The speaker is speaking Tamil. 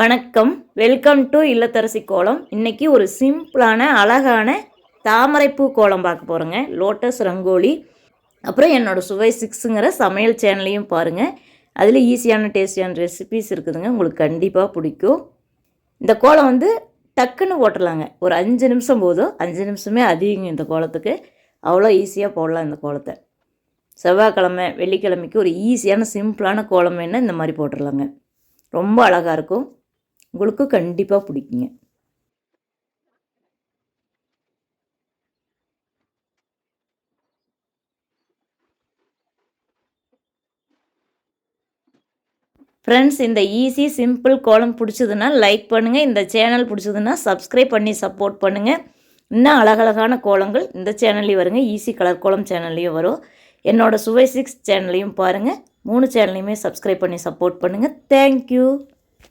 வணக்கம், வெல்கம் டு இல்லத்தரசி கோலம். இன்றைக்கி ஒரு சிம்பிளான அழகான தாமரைப்பூ கோலம் பார்க்க போகிறோங்க. லோட்டஸ் ரங்கோலி. அப்புறம் என்னோடய சுவை 6ங்கிற சமையல் சேனலையும் பாருங்கள். அதில் ஈஸியான டேஸ்டியான ரெசிபீஸ் இருக்குதுங்க, உங்களுக்கு கண்டிப்பாக பிடிக்கும். இந்த கோலம் வந்து டக்குன்னு போட்டுடலாங்க. ஒரு 5 நிமிஷம் போதும். 5 நிமிஷமே அதிகங்க இந்த கோலத்துக்கு. அவ்வளோ ஈஸியாக போடலாம் இந்த கோலத்தை. செவ்வாய்க்கிழமை வெள்ளிக்கிழமைக்கு ஒரு ஈஸியான சிம்பிளான கோலம் வேணால் இந்த மாதிரி போட்டுடலாங்க. ரொம்ப அழகாக இருக்கும், உங்களுக்கு கண்டிப்பாக பிடிக்குங்க. ஃப்ரெண்ட்ஸ், இந்த ஈஸி சிம்பிள் கோலம் பிடிச்சதுன்னா லைக் பண்ணுங்கள். இந்த சேனல் பிடிச்சதுன்னா சப்ஸ்கிரைப் பண்ணி சப்போர்ட் பண்ணுங்கள். இன்னும் அழகழகான கோலங்கள் இந்த சேனல்லையும் வருங்க. ஈஸி கலர் கோலம் சேனல்லையும் வரும். என்னோடய சுவை 6 சேனல்லையும் பாருங்கள். 3 சேனல்லையுமே சப்ஸ்கிரைப் பண்ணி சப்போர்ட் பண்ணுங்கள். தேங்க்யூ.